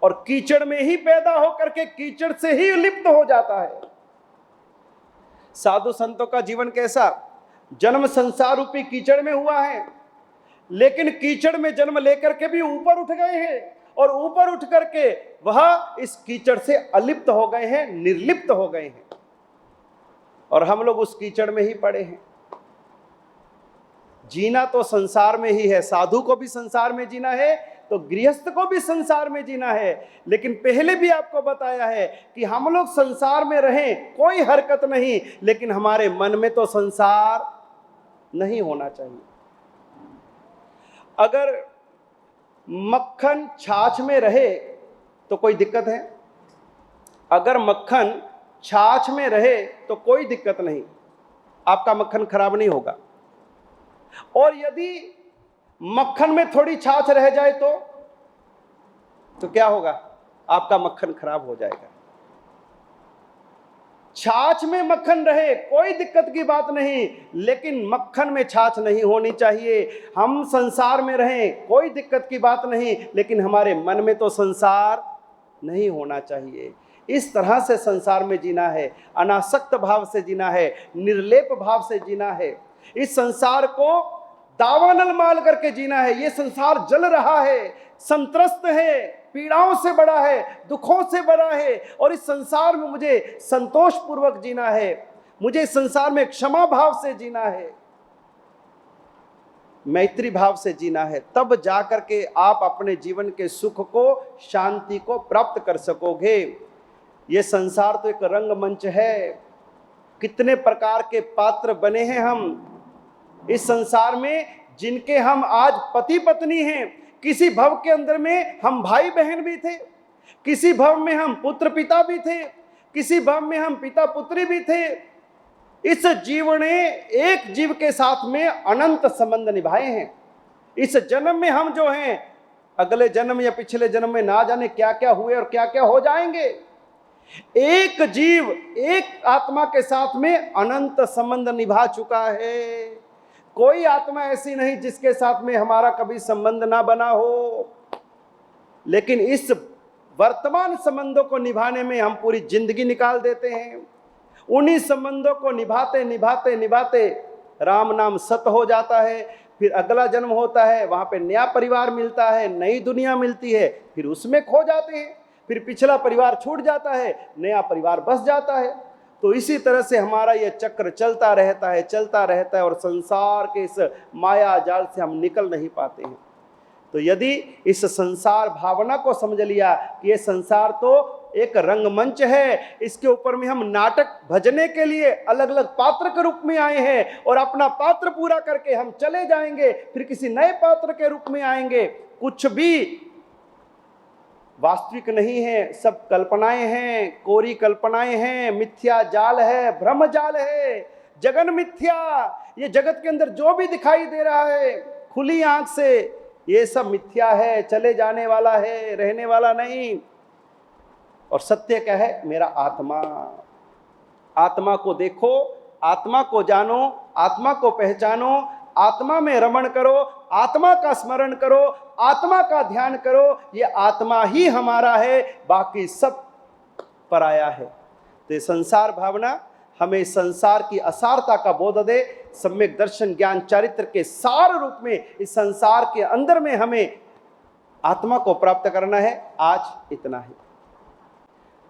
और कीचड़ में ही पैदा होकर के कीचड़ से ही लिप्त हो जाता है। साधु संतों का जीवन कैसा? जन्म संसार रूपी कीचड़ में हुआ है, लेकिन कीचड़ में जन्म लेकर के भी ऊपर उठ गए हैं, और ऊपर उठ करके वह इस कीचड़ से अलिप्त हो गए हैं, निर्लिप्त हो गए हैं, और हम लोग उस कीचड़ में ही पड़े हैं। जीना तो संसार में ही है, साधु को भी संसार में जीना है तो गृहस्थ को भी संसार में जीना है। लेकिन पहले भी आपको बताया है कि हम लोग संसार में रहें, कोई हरकत नहीं, लेकिन हमारे मन में तो संसार नहीं होना चाहिए। अगर मक्खन छाछ में रहे तो कोई दिक्कत है? अगर मक्खन छाछ में रहे तो कोई दिक्कत नहीं, आपका मक्खन खराब नहीं होगा। और यदि मक्खन में थोड़ी छाछ रह जाए तो क्या होगा? आपका मक्खन खराब हो जाएगा। छाछ में मक्खन रहे कोई दिक्कत की बात नहीं, लेकिन मक्खन में छाछ नहीं होनी चाहिए। हम संसार में रहें कोई दिक्कत की बात नहीं, लेकिन हमारे मन में तो संसार नहीं होना चाहिए। इस तरह से संसार में जीना है, अनासक्त भाव से जीना है, निर्लेप भाव से जीना है। इस संसार को दावानल मान करके जीना है। ये संसार जल रहा है, संत्रस्त है, पीड़ाओं से बड़ा है, दुखों से बड़ा है, और इस संसार में मुझे संतोष पूर्वक जीना है, मुझे इस संसार में क्षमा भाव से जीना है, मैत्री भाव से जीना है। तब जाकर के आप अपने जीवन के सुख को, शांति को प्राप्त कर सकोगे। ये संसार तो एक रंगमंच है, कितने प्रकार के पात्र बने हैं हम इस संसार में, जिनके हम आज पति पत्नी हैं। किसी भव के अंदर में हम भाई बहन भी थे, किसी भव में हम पुत्र पिता भी थे, किसी भव में हम पिता पुत्री भी थे। इस जीव ने एक जीव के साथ में अनंत संबंध निभाए हैं। इस जन्म में हम जो हैं, अगले जन्म या पिछले जन्म में ना जाने क्या क्या हुए और क्या क्या हो जाएंगे। एक जीव एक आत्मा के साथ में अनंत संबंध निभा चुका है। कोई आत्मा ऐसी नहीं जिसके साथ में हमारा कभी संबंध ना बना हो, लेकिन इस वर्तमान संबंधों को निभाने में हम पूरी जिंदगी निकाल देते हैं। उन्हीं संबंधों को निभाते निभाते निभाते राम नाम सत हो जाता है। फिर अगला जन्म होता है, वहां पे नया परिवार मिलता है, नई दुनिया मिलती है, फिर उसमें खो जाते हैं। फिर पिछला परिवार छूट जाता है, नया परिवार बस जाता है। तो इसी तरह से हमारा यह चक्र चलता रहता है और संसार के इस माया जाल से हम निकल नहीं पाते हैं। तो यदि इस संसार भावना को समझ लिया कि ये संसार तो एक रंगमंच है, इसके ऊपर में हम नाटक भजने के लिए अलग अलग पात्र के रूप में आए हैं, और अपना पात्र पूरा करके हम चले जाएंगे, फिर किसी नए पात्र के रूप में आएंगे। कुछ भी वास्तविक नहीं है, सब कल्पनाएं हैं, कोरी कल्पनाएं हैं, मिथ्या जाल है, भ्रम जाल है, जगन मिथ्या। ये जगत के अंदर जो भी दिखाई दे रहा है खुली आंख से, ये सब मिथ्या है, चले जाने वाला है, रहने वाला नहीं। और सत्य क्या है? मेरा आत्मा। आत्मा को देखो, आत्मा को जानो, आत्मा को पहचानो, आत्मा में रमण करो, आत्मा का स्मरण करो, आत्मा का ध्यान करो। ये आत्मा ही हमारा है, बाकी सब पराया है। तो ये संसार भावना हमें संसार की असारता का बोध दे। सम्यक दर्शन ज्ञान चारित्र के सार रूप में इस संसार के अंदर में हमें आत्मा को प्राप्त करना है। आज इतना है।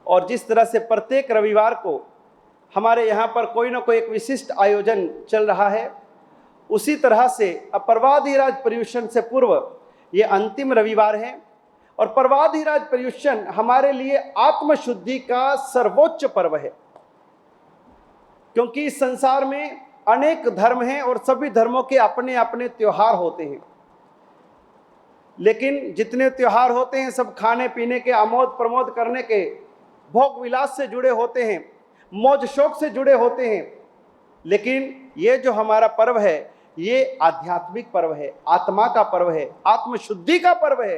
और जिस तरह से प्रत्येक रविवार को हमारे यहाँ पर कोई ना कोई एक विशिष्ट आयोजन चल रहा है, उसी तरह से अब पर्वाधिराज पर्युषण से पूर्व ये अंतिम रविवार है। और पर्वाधिराज पर्युषण हमारे लिए आत्मशुद्धि का सर्वोच्च पर्व है, क्योंकि इस संसार में अनेक धर्म हैं और सभी धर्मों के अपने अपने त्योहार होते हैं। लेकिन जितने त्योहार होते हैं सब खाने पीने के, आमोद प्रमोद करने के, भोग विलास से जुड़े होते हैं, मौज शौक से जुड़े होते हैं। लेकिन ये जो हमारा पर्व है ये आध्यात्मिक पर्व है, आत्मा का पर्व है, आत्मशुद्धि का पर्व है।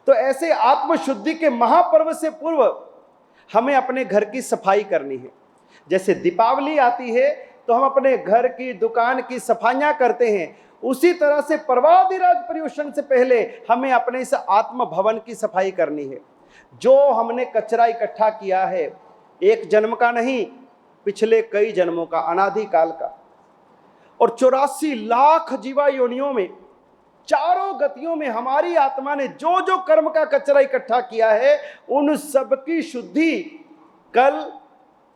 तो ऐसे आत्मशुद्धि के महापर्व से पूर्व हमें अपने घर की सफाई करनी है। जैसे दीपावली आती है तो हम अपने घर की, दुकान की सफाइयां करते हैं, उसी तरह से पर्वाधिराज पर्युषण से पहले हमें अपने इस आत्म भवन की सफाई करनी है। जो हमने कचरा इकट्ठा किया है, एक जन्म का नहीं, पिछले कई जन्मों का, अनादि काल का, और 84 लाख जीवा योनियों में, चारों गतियों में हमारी आत्मा ने जो जो कर्म का कचरा इकट्ठा किया है, उन सब की शुद्धि कल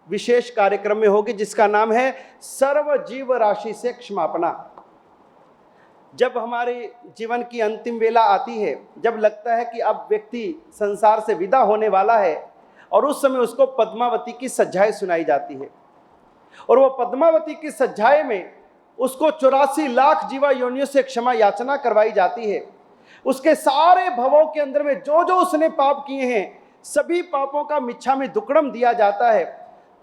विशेष कार्यक्रम में होगी, जिसका नाम है सर्व जीव राशि से क्षमापना। जब हमारे जीवन की अंतिम वेला आती है, जब लगता है कि अब व्यक्ति संसार से विदा होने वाला है, और उस समय उसको पद्मावती की सज्जाएं सुनाई जाती है, और वो पद्मावती की सज्जाएं में उसको 84 लाख जीवा योनियों से क्षमा याचना करवाई जाती है। उसके सारे भवों के अंदर में जो जो उसने पाप किए हैं, सभी पापों का मिच्छामि दुक्कड़म दिया जाता है।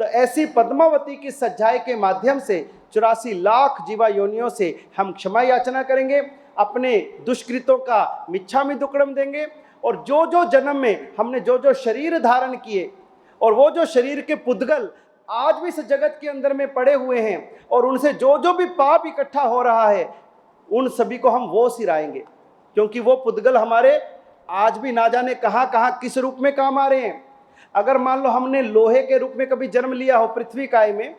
तो ऐसी पद्मावती की सज्जाई के माध्यम से 84 लाख जीवा योनियों से हम क्षमा याचना करेंगे, अपने दुष्कृतों का मिच्छामि दुक्कडम देंगे, और जो जो जन्म में हमने जो जो शरीर धारण किए और वो जो शरीर के पुद्गल आज भी इस जगत के अंदर में पड़े हुए हैं और उनसे जो जो भी पाप इकट्ठा हो रहा है, उन सभी को हम वो सिराएंगे, क्योंकि वो पुद्गल हमारे आज भी ना जाने कहाँ कहाँ किस रूप में काम आ रहे हैं। अगर मान लो हमने लोहे के रूप में कभी जन्म लिया हो पृथ्वी काय में,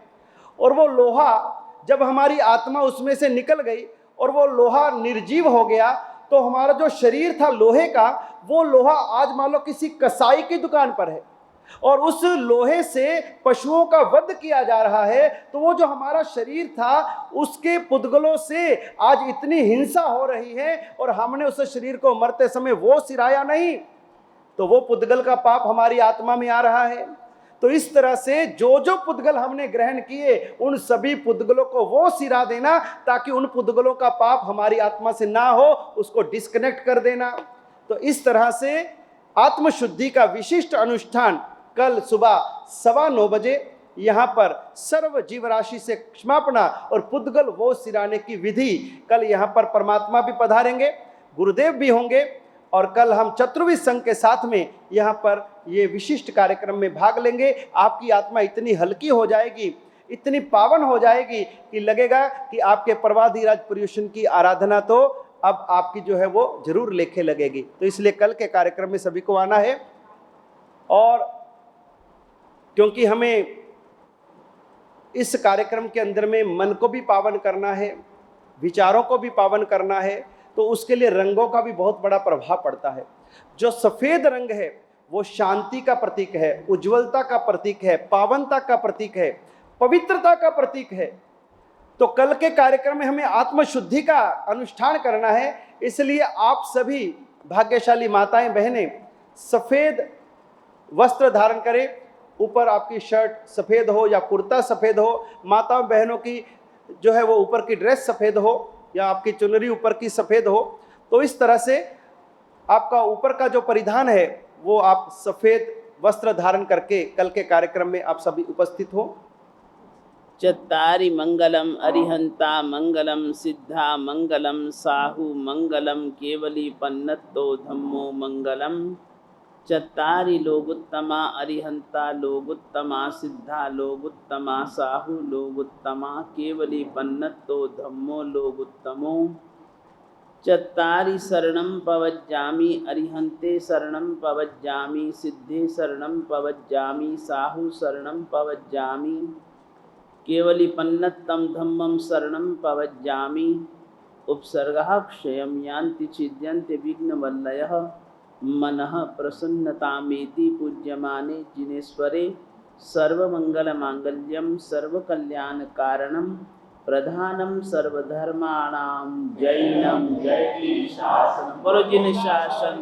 और वो लोहा जब हमारी आत्मा उसमें से निकल गई और वो लोहा निर्जीव हो गया, तो हमारा जो शरीर था लोहे का, वो लोहा आज मान लो किसी कसाई की दुकान पर है और उस लोहे से पशुओं का वध किया जा रहा है, तो वो जो हमारा शरीर था उसके पुद्गलों से आज इतनी हिंसा हो रही है और हमने उस शरीर को मरते समय वो सिराया नहीं, तो वो पुद्गल का पाप हमारी आत्मा में आ रहा है। तो इस तरह से जो जो पुद्गल हमने ग्रहण किए उन सभी पुद्गलों को वो सिरा देना, ताकि उन पुद्गलों का पाप हमारी आत्मा से ना हो, उसको डिस्कनेक्ट कर देना। तो इस तरह से आत्मशुद्धि का विशिष्ट अनुष्ठान कल सुबह 9:15 बजे यहाँ पर सर्व जीवराशि से क्षमापणा और पुद्गल वो सिराने की विधि, कल यहाँ पर परमात्मा भी पधारेंगे, गुरुदेव भी होंगे, और कल हम चतुर्विध संघ के साथ में यहाँ पर ये विशिष्ट कार्यक्रम में भाग लेंगे। आपकी आत्मा इतनी हल्की हो जाएगी, इतनी पावन हो जाएगी कि लगेगा कि आपके परवाधिराज पर्युषण की आराधना तो अब आपकी जो है वो जरूर लेखे लगेगी। तो इसलिए कल के कार्यक्रम में सभी को आना है, और क्योंकि हमें इस कार्यक्रम के अंदर में मन को भी पावन करना है, विचारों को भी पावन करना है, तो उसके लिए रंगों का भी बहुत बड़ा प्रभाव पड़ता है। जो सफ़ेद रंग है वो शांति का प्रतीक है, उज्ज्वलता का प्रतीक है, पावनता का प्रतीक है, पवित्रता का प्रतीक है। तो कल के कार्यक्रम में हमें आत्मशुद्धि का अनुष्ठान करना है, इसलिए आप सभी भाग्यशाली माताएं बहनें सफ़ेद वस्त्र धारण करें, ऊपर आपकी शर्ट सफ़ेद हो या कुर्ता सफ़ेद हो, माताओं बहनों की जो है वो ऊपर की ड्रेस सफ़ेद हो या आपकी चुनरी ऊपर की सफ़ेद हो। तो इस तरह से आपका ऊपर का जो परिधान है वो आप सफ़ेद वस्त्र धारण करके कल के कार्यक्रम में आप सभी उपस्थित हो। चत्तारि मंगलम अरिहंता मंगलम सिद्धा मंगलम साहु मंगलम केवली पन्नतो धम्मो मंगलम। चत्तारि लोगुत्तमा अरिहंता लोगुत्तमा सिद्धा लोगुत्तमा साहु लोगुत्तमा केवली पन्नतो धम्मो लोगुत्तमो। चत्तारि शरणं पवज्जामि अरिहन्ते शरणं पवज्जामि सिद्धे शरणं पवज्जामि साहु शरणं पवज्जामि केवली पन्नत्तं धम्मं शरणं पवज्जामि। उपसर्गः क्षयं यान्ति छिद्यन्ते विघ्नवल्लयः मनः प्रसन्नतामेति पूज्यमाने जिनेश्वरे सर्वमंगलमांगल्यं सर्वकल्याणकारणं प्रधानं सर्वधर्माणां जैनं जयति शासनं। बोलो जिन शासन।